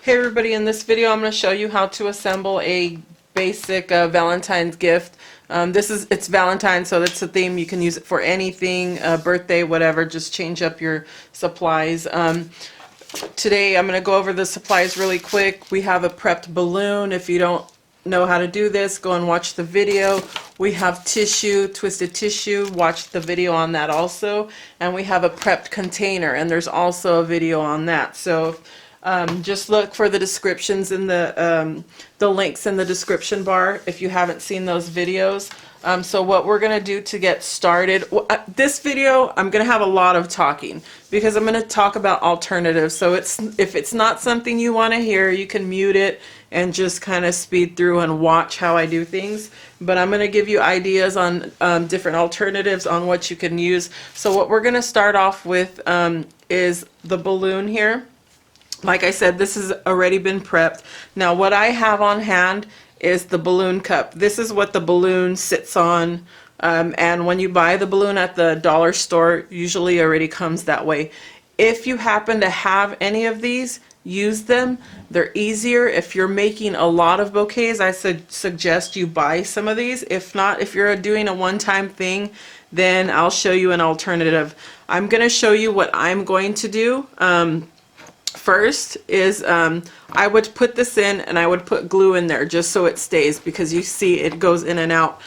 Hey everybody, in this video I'm going to show you how to assemble a basic Valentine's gift. It's Valentine, so that's the theme. You can use it for anything, birthday, whatever, just change up your supplies. Today I'm going to go over the supplies really quick. We have a prepped balloon. If you don't know how to do this, go and watch the video. We have tissue, twisted tissue, watch the video on that also. And we have a prepped container, and there's also a video on that. So just look for the descriptions in the links in the description bar if you haven't seen those videos. So what we're going to do to get started, this video I'm going to have a lot of talking because I'm going to talk about alternatives. So if it's not something you want to hear, you can mute it and just kind of speed through and watch how I do things. But I'm going to give you ideas on different alternatives on what you can use. So what we're going to start off with is the balloon here. Like I said, this has already been prepped. Now what I have on hand is the balloon cup. This is what the balloon sits on, and when you buy the balloon at the dollar store, usually already comes that way. If you happen to have any of these, use them. They're easier. If you're making a lot of bouquets, I suggest you buy some of these. If not, if you're doing a one-time thing, then I'll show you an alternative. I'm going to show you what I'm going to do. First is I would put this in and I would put glue in there just so it stays, because you see it goes in and out.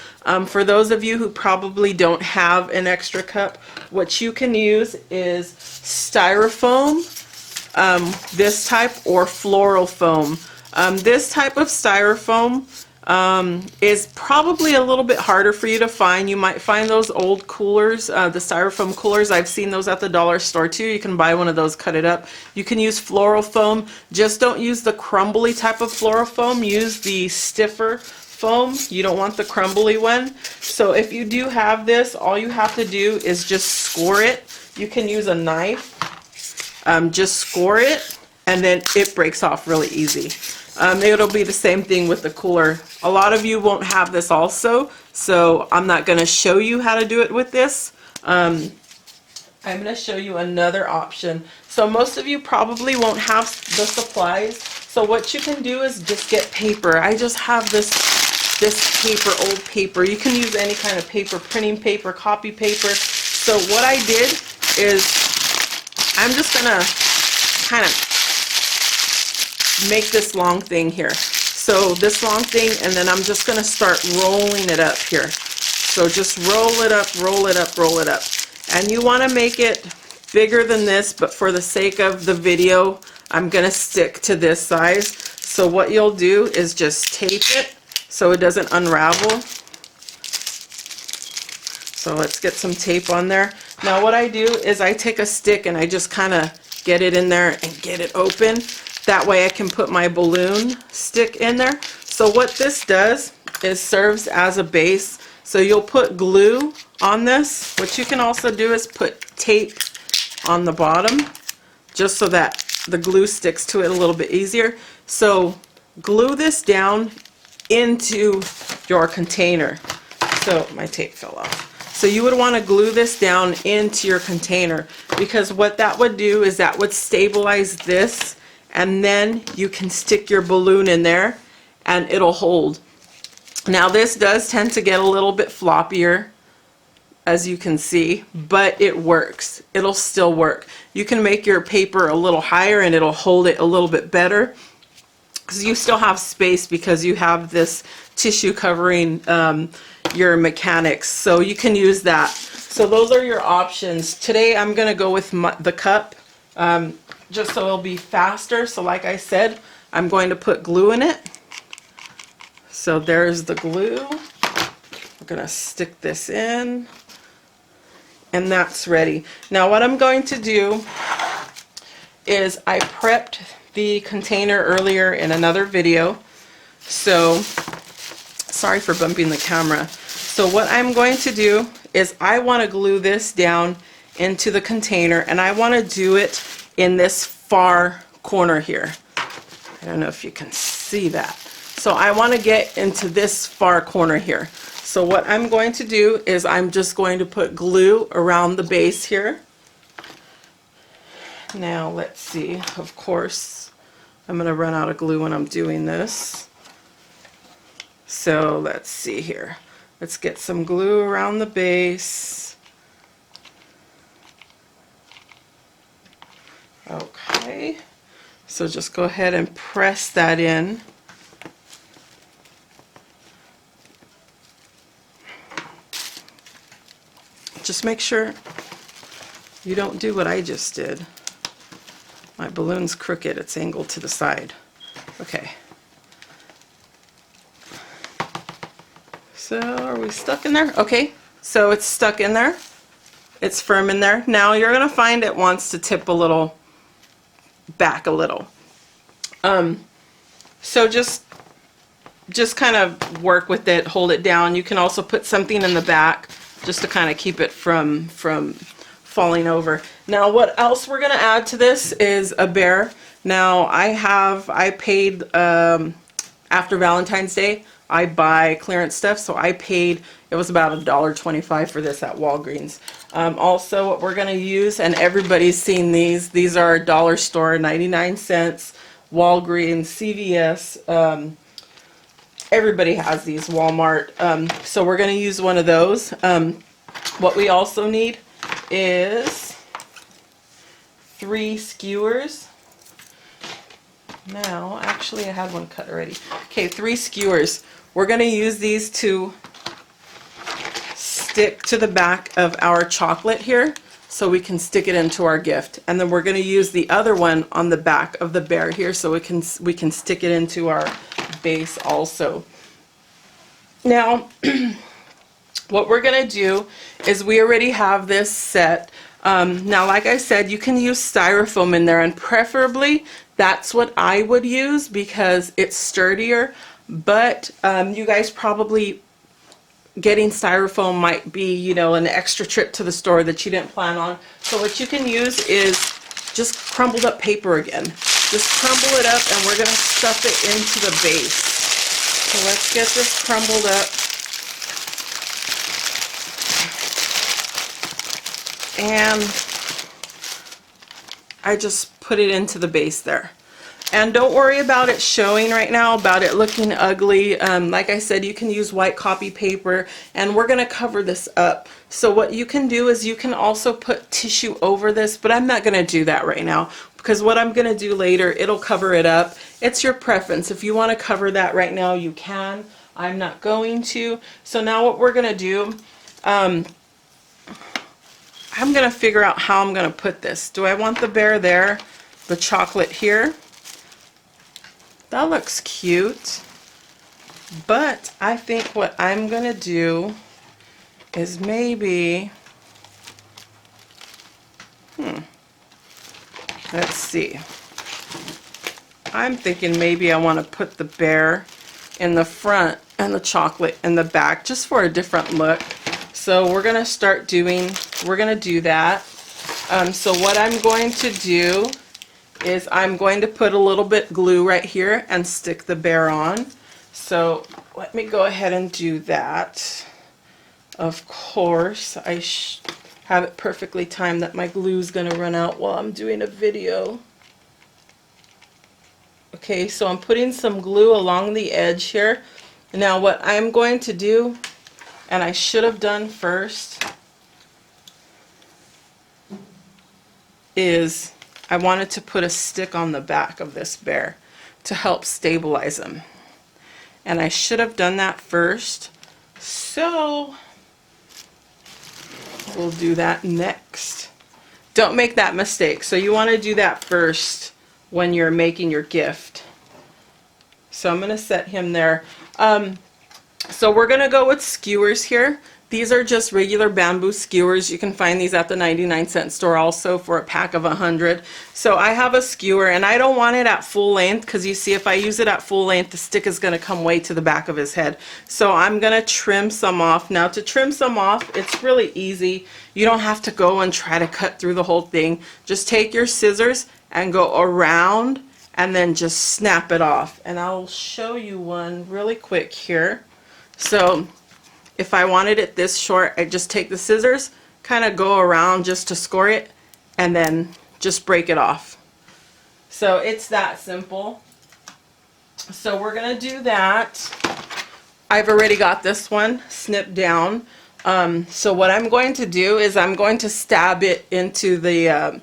For those of you who probably don't have an extra cup, what you can use is styrofoam, this type, or floral foam. This type of styrofoam is probably a little bit harder for you to find. You might find those old coolers, the styrofoam coolers. I've seen those at the dollar store too. You can buy one of those, cut it up. You can use floral foam. Just don't use the crumbly type of floral foam. Use the stiffer foam. You don't want the crumbly one. So if you do have this, all you have to do is just score it. You can use a knife. Just score it, and then it breaks off really easy. It'll be the same thing with the cooler. A lot of you won't have this also, so I'm not going to show you how to do it with this. I'm going to show you another option. So most of you probably won't have the supplies, so what you can do is just get paper. I just have this paper, old paper. You can use any kind of paper, printing paper, copy paper. So what I did is I'm just going to kind of make this long thing here. So this long thing, and then I'm just going to start rolling it up here. So just roll it up, roll it up, roll it up. And you want to make it bigger than this, but for the sake of the video, I'm going to stick to this size. So what you'll do is just tape it so it doesn't unravel. So let's get some tape on there. Now what I do is I take a stick and I just kind of get it in there and get it open. That way I can put my balloon stick in there. So what this does is serves as a base. So you'll put glue on this. What you can also do is put tape on the bottom, just so that the glue sticks to it a little bit easier. So glue this down into your container. So my tape fell off. So you would want to glue this down into your container, because what that would do is that would stabilize this, and then you can stick your balloon in there and it'll hold. Now this does tend to get a little bit floppier, as you can see, but it works. It'll still work. You can make your paper a little higher and it'll hold it a little bit better, because you still have space because you have this tissue covering your mechanics. So you can use that. So those are your options. Today I'm going to go with the cup. Just so it'll be faster. So like I said, I'm going to put glue in it. So there's the glue. We're going to stick this in, and that's ready. Now what I'm going to do is I prepped the container earlier in another video. So sorry for bumping the camera. So what I'm going to do is I want to glue this down into the container, and I want to do it in this far corner here. I don't know if you can see that. So I want to get into this far corner here. So what I'm going to do is I'm just going to put glue around the base here. Now let's see, of course I'm going to run out of glue when I'm doing this. So let's see here. Let's get some glue around the base. Okay, so just go ahead and press that in. Just make sure you don't do what I just did. My balloon's crooked, it's angled to the side. Okay. So are we stuck in there? Okay, so it's stuck in there. It's firm in there. Now you're gonna find it wants to tip a little back a little. So just kind of work with it, hold it down. You can also put something in the back just to kind of keep it from falling over. Now what else we're gonna add to this is a bear. Now I paid after Valentine's Day, I buy clearance stuff, so I paid, it was about $1.25 for this at Walgreens. Also what we're gonna use, and everybody's seen these are dollar store, 99 cents, Walgreens, CVS, everybody has these, Walmart. So we're gonna use one of those. What we also need is 3 skewers. Now, actually I had one cut already. Okay, 3 skewers. We're gonna use these to stick to the back of our chocolate here so we can stick it into our gift. And then we're gonna use the other one on the back of the bear here so we can stick it into our base also. Now, what we're gonna do is we already have this set. Now, like I said, you can use styrofoam in there, and preferably that's what I would use because it's sturdier, but you guys probably getting styrofoam might be, you know, an extra trip to the store that you didn't plan on. So what you can use is just crumbled up paper again. Just crumble it up and we're gonna stuff it into the base. So let's get this crumbled up. And I just put it into the base there. And don't worry about it showing right now, about it looking ugly. Like I said, you can use white copy paper, and we're gonna cover this up. So what you can do is you can also put tissue over this, but I'm not gonna do that right now because what I'm gonna do later, it'll cover it up. It's your preference. If you wanna cover that right now, you can. I'm not going to. So now what we're gonna do, I'm gonna figure out how I'm gonna put this. Do I want the bear there, the chocolate here? That looks cute, but I think what I'm gonna do is maybe, let's see. I'm thinking maybe I want to put the bear in the front and the chocolate in the back just for a different look. So we're gonna we're gonna do that. So what I'm going to do is I'm going to put a little bit glue right here and stick the bear on. So let me go ahead and do that. Of course, I have it perfectly timed that my glue is going to run out while I'm doing a video. Okay, so I'm putting some glue along the edge here. Now what I'm going to do, and I should have done first, is I wanted to put a stick on the back of this bear to help stabilize him. And I should have done that first. So we'll do that next. Don't make that mistake. So you want to do that first when you're making your gift. So I'm going to set him there. So we're going to go with skewers here. These are just regular bamboo skewers. You can find these at the 99-cent store also for a pack of 100. So I have a skewer, and I don't want it at full length because you see if I use it at full length, the stick is going to come way to the back of his head. So I'm going to trim some off. Now to trim some off, it's really easy. You don't have to go and try to cut through the whole thing. Just take your scissors and go around and then just snap it off. And I'll show you one really quick here. So if I wanted it this short, I just take the scissors, kind of go around just to score it, and then just break it off. So it's that simple. So we're gonna do that. I've already got this one snipped down. So what I'm going to do is I'm going to stab it into the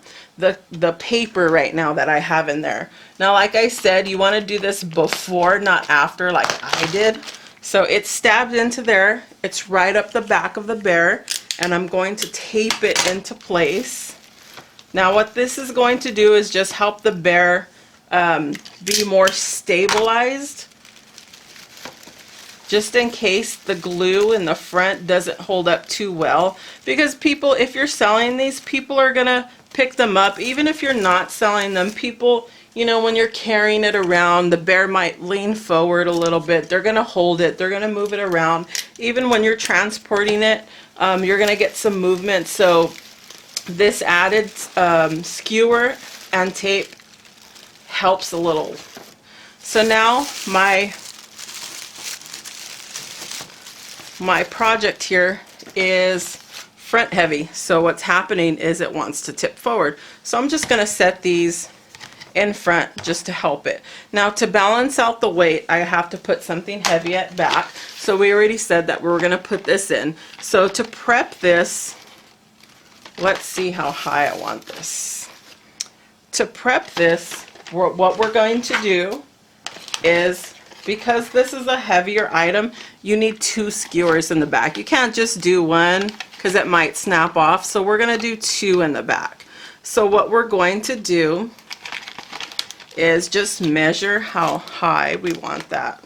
paper right now that I have in there. Now, like I said, you want to do this before, not after, like I did. So it's stabbed into there. It's right up the back of the bear, and I'm going to tape it into place. Now, what this is going to do is just help the bear be more stabilized, just in case the glue in the front doesn't hold up too well. Because people, if you're selling these, people are gonna pick them up. Even if you're not selling them, people, you know, when you're carrying it around, the bear might lean forward a little bit. They're gonna hold it, they're gonna move it around. Even when you're transporting it, you're gonna get some movement. So this added skewer and tape helps a little. So now my project here is front heavy. So what's happening is it wants to tip forward. So I'm just going to set these in front just to help it. Now, to balance out the weight, I have to put something heavy at back. So we already said that we were going to put this in. So to prep this, let's see how high I want this. To prep this, what we're going to do is, because this is a heavier item, you need 2 skewers in the back. You can't just do one because it might snap off. So we're going to do 2 in the back. So what we're going to do is just measure how high we want that.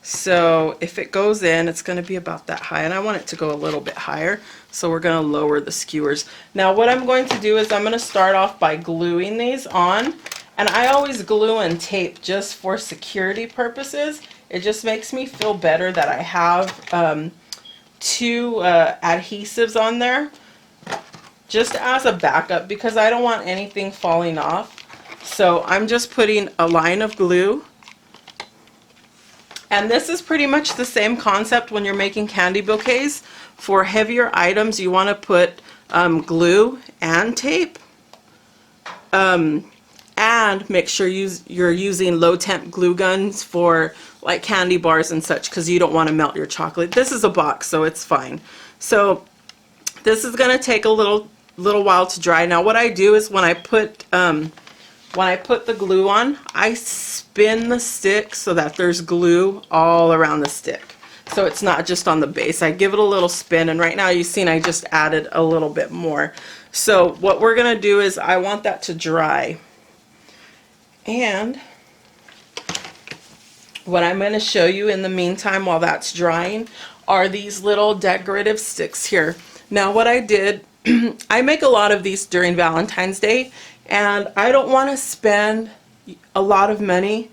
So if it goes in, it's going to be about that high, and I want it to go a little bit higher. So we're going to lower the skewers. Now what I'm going to do is I'm going to start off by gluing these on. And I always glue and tape just for security purposes. It just makes me feel better that I have 2 adhesives on there, just as a backup, because I don't want anything falling off. So I'm just putting a line of glue. And this is pretty much the same concept when you're making candy bouquets. For heavier items, you want to put glue and tape. And make sure you're using low temp glue guns for like candy bars and such, because you don't want to melt your chocolate. This is a box, so it's fine. So this is going to take a little while to dry. Now what I do is when I put the glue on, I spin the stick so that there's glue all around the stick. So it's not just on the base. I give it a little spin, and right now you've seen I just added a little bit more. So what we're going to do is I want that to dry. And what I'm going to show you in the meantime while that's drying are these little decorative sticks here. Now what I did, I make a lot of these during Valentine's Day, and I don't want to spend a lot of money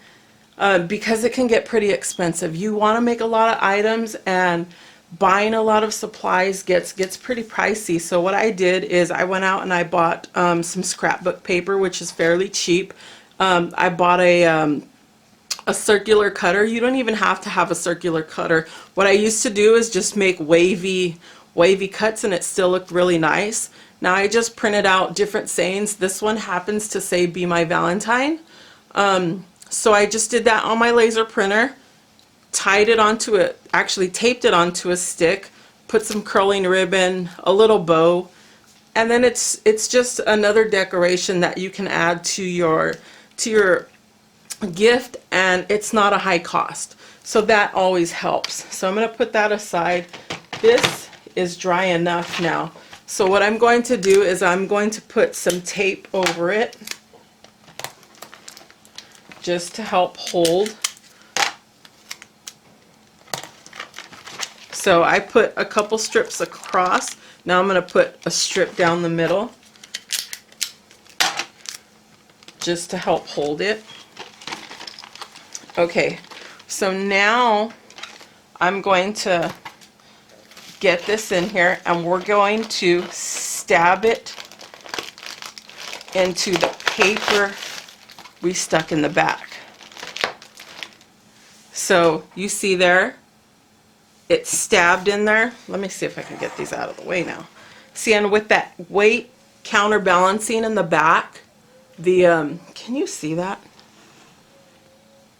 because it can get pretty expensive. You want to make a lot of items, and buying a lot of supplies gets pretty pricey. So what I did is I went out and I bought some scrapbook paper, which is fairly cheap. I bought a circular cutter. You don't even have to have a circular cutter. What I used to do is just make wavy cuts, and it still looked really nice. Now I just printed out different sayings. This one happens to say "Be My Valentine." So I just did that on my laser printer, tied it onto it, actually taped it onto a stick, put some curling ribbon, a little bow, and then it's just another decoration that you can add to your gift, and it's not a high cost. So that always helps. So I'm going to put that aside. This is dry enough now. So what I'm going to do is I'm going to put some tape over it just to help hold. So I put a couple strips across. Now I'm going to put a strip down the middle just to help hold it. Okay, so now I'm going to get this in here, and we're going to stab it into the paper we stuck in the back. So you see there, it's stabbed in there. Let me see if I can get these out of the way now. See, and with that weight counterbalancing in the back, can you see that?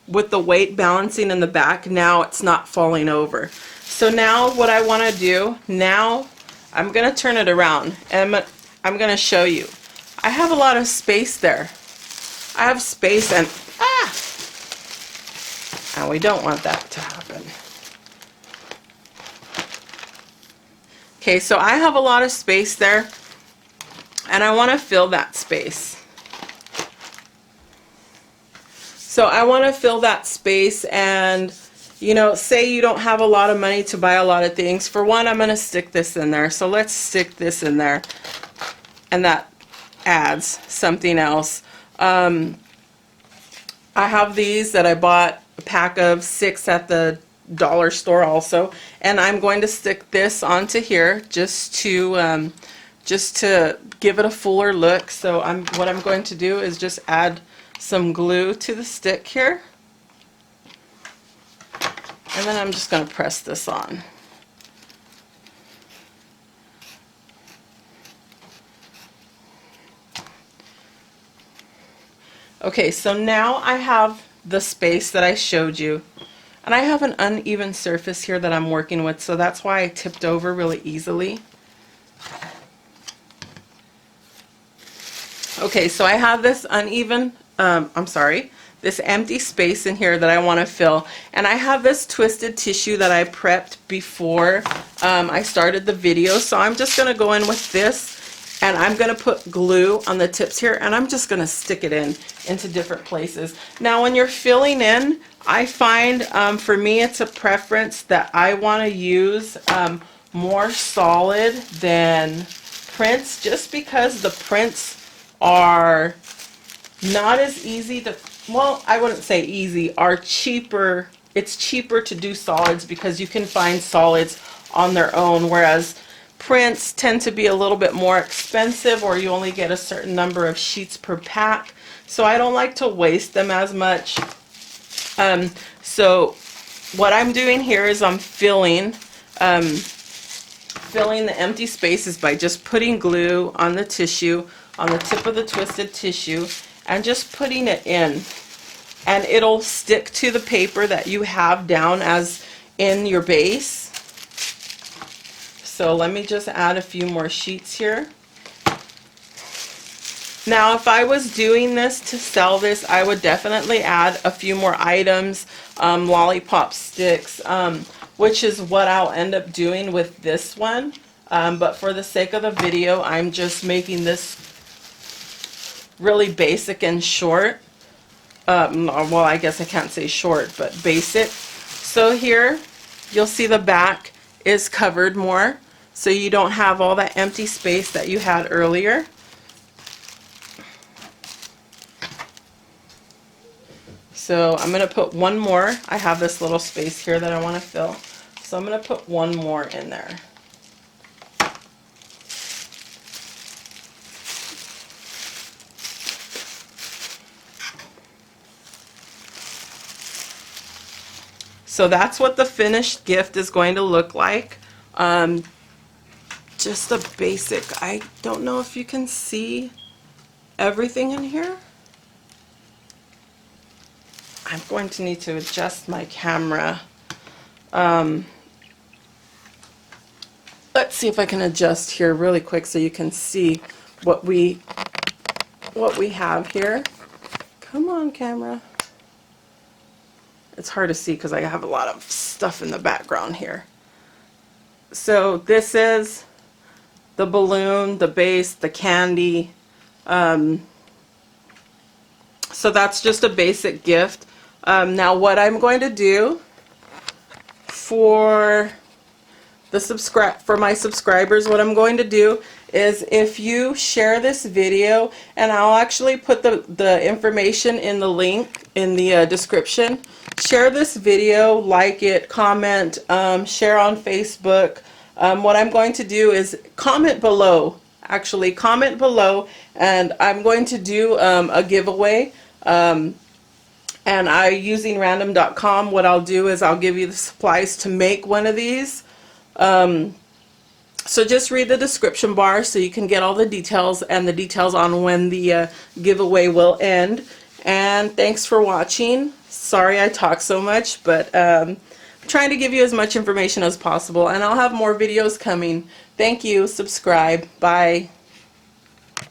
With the weight balancing in the back, now it's not falling over. So now what I want to do, now I'm going to turn it around and I'm going to show you. I have a lot of space there. I have space and we don't want that to happen. Okay, so I have a lot of space there and I want to fill that space. So I want to fill that space, and you know, say you don't have a lot of money to buy a lot of things. For one, I'm going to stick this in there. So let's stick this in there, and that adds something else. I have these that I bought a pack of 6 at the dollar store also, and I'm going to stick this onto here just to give it a fuller look. So what I'm going to do is just add some glue to the stick here, and then I'm just going to press this on. Okay, so now I have the space that I showed you, and I have an uneven surface here that I'm working with, so that's why I tipped over really easily. Okay, so I have this uneven, this empty space in here that I want to fill, and I have this twisted tissue that I prepped before I started the video, so I'm just going to go in with this, and I'm going to put glue on the tips here, and I'm just going to stick it into different places. Now when you're filling in, I find for me it's a preference that I want to use more solid than prints, just because the prints are not as easy to, well, I wouldn't say easy, are cheaper. It's cheaper to do solids because you can find solids on their own, whereas prints tend to be a little bit more expensive, or you only get a certain number of sheets per pack. So I don't like to waste them as much. So what I'm doing here is I'm filling the empty spaces by just putting glue on the tissue, on the tip of the twisted tissue, and just putting it in, and it'll stick to the paper that you have down as in your base. So let me just add a few more sheets here. Now if I was doing this to sell this, I would definitely add a few more items, lollipop sticks, which is what I'll end up doing with this one. But for the sake of the video, I'm just making this really basic and short. Well, I guess I can't say short, but basic. So here, you'll see the back is covered more, so you don't have all that empty space that you had earlier. So I'm going to put one more. I have this little space here that I want to fill, so I'm going to put one more in there. So that's what the finished gift is going to look like. Just a basic, I don't know if you can see everything in here. I'm going to need to adjust my camera. Let's see if I can adjust here really quick so you can see what we have here. Come on, camera. It's hard to see because I have a lot of stuff in the background here. So this is the balloon, the base, the candy. So that's just a basic gift. Now what I'm going to do for my subscribers, what I'm going to do is, if you share this video, and I'll actually put the information in the link in the description. Share this video, like it, comment, share on Facebook. What I'm going to do is comment below, actually comment below, and I'm going to do a giveaway. And using random.com, what I'll do is I'll give you the supplies to make one of these. So just read the description bar so you can get all the details and the details on when the giveaway will end. And thanks for watching. Sorry I talk so much, but I'm trying to give you as much information as possible, and I'll have more videos coming. Thank you. Subscribe. Bye.